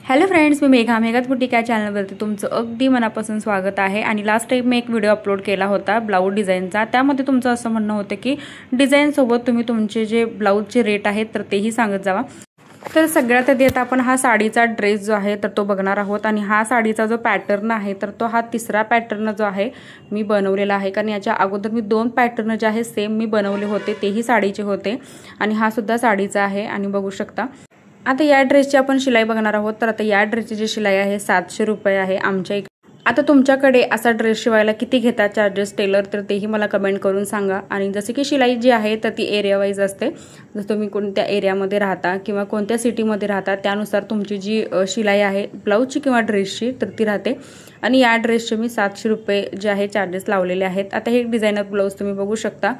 Hello friends, मी मेघात boutique या चॅनलवरती तुमचं अगदी मनापासून स्वागत आहे। आणि लास्ट टाइम मी एक व्हिडिओ अपलोड केला होता ब्लाऊज डिझाईनचा। त्यामध्ये तुमचं असं म्हणणं होतं की डिझाईन सोबत तुम्ही तुमचे जे ब्लाऊजचे रेट आहेत तर तेही सांगत जावा। तर सगळ्यात आधी आता आपण हा साडीचा ड्रेस जो आहे तर तो बघणार आहोत। आणि हा साडीचा जो पॅटर्न आहे तर तो हा तिसरा पॅटर्न जो आहे मी बनवलेला आहे, कारण याच्या अगोदर मी 2 पॅटर्न जे आहे सेम मी बनवले होते, तेही साडीचे होते आणि हा सुद्धा साडीचा आहे। आणि बघू शकता आता या ड्रेसची आपण शिलाई बघणार आहोत। तर आता या ड्रेसची जी शिलाई आहे 700 रुपये आहे आमच्या इकडे। आता तुमच्याकडे असा ड्रेस शिवायला किती घेतात चार्जेस टेलर, तर तेही मला कमेंट करून सांगा। आणि जसे की शिलाई जी आहे तर ती एरिया वाईज असते, जर तुम्ही कोणत्या एरियामध्ये राहता किंवा कोणत्या सिटीमध्ये राहता त्यानुसार तुमची जी शिलाई आहे ब्लाऊजची किंवा ड्रेसची तर ती राहते। आणि या ड्रेसचे मी 700 रुपये जे आहे चार्जेस लावलेले आहेत। आता हे डिझायनर ब्लाऊज तुम्ही बघू शकता,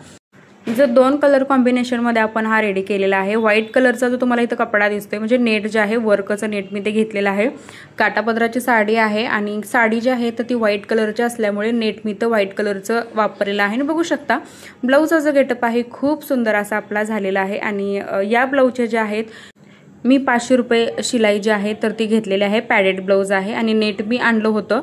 जो 2 कलर कॉम्बिनेशन मध्ये आपण हा रेडी केलेला आहे। व्हाईट कलरचा जो तुम्हाला इथं कपडा दिसतोय म्हणजे नेट जे आहे वर्कचं नेट मी ते घेतलेलं आहे। काटापदराची साडी आहे आणि साडी जी आहे तर ती व्हाईट कलरची असल्यामुळे नेट मी तर व्हाईट कलरचं वापरलेलं आहे। आणि बघू शकता ब्लाऊजचा जो गेटअप आहे खूप सुंदर असा आपला झालेला आहे। आणि या ब्लाऊजचे जे आहेत मी 500 रुपये शिलाई जी आहे तर ती घेतलेली आहे। पॅडेड ब्लाऊज आहे आणि नेट मी आणलं होतं,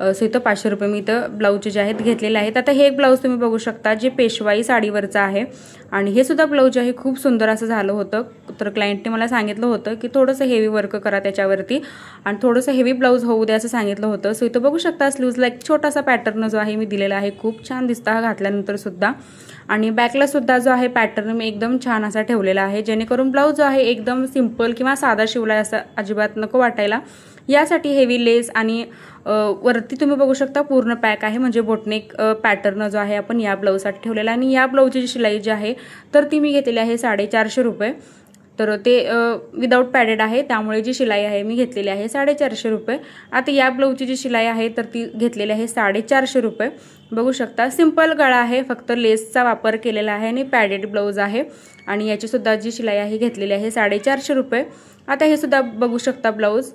सो इथं 500 रुपये मी इथं ब्लाऊजचे जे आहेत घेतलेले आहेत। आता हे एक ब्लाऊज तुम्ही बघू शकता जे पेशवाई साडीवरचं आहे आणि हे सुद्धा ब्लाऊज आहे खूप सुंदर असं झालं होतं। तर क्लायंटने मला सांगितलं होतं की थोडंसं हेवी वर्क करा त्याच्यावरती आणि थोडंसं हेवी ब्लाऊज होऊ द्या असं सांगितलं होतं। सो इथं बघू शकता स्लीव्जला एक छोटासा पॅटर्न जो आहे मी दिलेला आहे, खूप छान दिसतं हा घातल्यानंतर सुद्धा। आणि बॅकला सुद्धा जो आहे पॅटर्न मी एकदम छान असा ठेवलेला आहे, जेणेकरून ब्लाऊज जो आहे एकदम सिंपल किंवा साधा शिवलाय असं अजिबात नको वाटायला। यासाठी हेवी लेस आणि वरती तुम्ही बघू शकता पूर्ण पॅक आहे, म्हणजे बोटनेक पॅटर्न जो आहे आपण या ब्लाऊजसाठी ठेवलेला आहे। आणि या ब्लाऊजची शिलाई जी आहे तर ती मी घेतलेली आहे 450 रुपये। तर ते विदाऊट पॅडेड आहे त्यामुळे जी शिलाई आहे मी घेतलेली आहे 450 रुपये। आता या ब्लाऊजची जी शिलाई आहे तर ती घेतलेली आहे 450 रुपये। बघू शकता सिंपल गळा आहे, फक्त लेसचा वापर केलेला आहे आणि पॅडेड ब्लाऊज आहे। आणि याची सुद्धा जी शिलाई आहे घेतलेली आहे 450 रुपये। आता हे सुद्धा बघू शकता ब्लाऊज,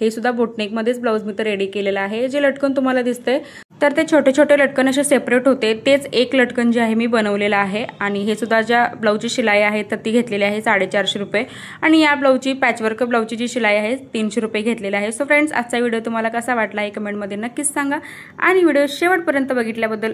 हे सुद्धा बोटनेक मध्येच ब्लाऊज मी तर रेडी केलेला आहे। जे लटकन तुम्हाला दिसतंय तर ते छोटे छोटे लटकन असे सेपरेट होते, तेच एक लटकन जे आहे मी बनवलेलं आहे। आणि हे सुद्धा ज्या ब्लाऊजची शिलाई आहे तर ती घेतलेली आहे 450 रुपये। आणि या ब्लाऊजची पॅचवर्क ब्लाऊजची जी शिलाई आहे 300 रुपये घेतलेली आहे। सो फ्रेंड्स, आजचा व्हिडिओ तुम्हाला कसा वाटला हे कमेंटमध्ये नक्कीच सांगा आणि व्हिडिओ शेवटपर्यंत बघितल्याबद्दल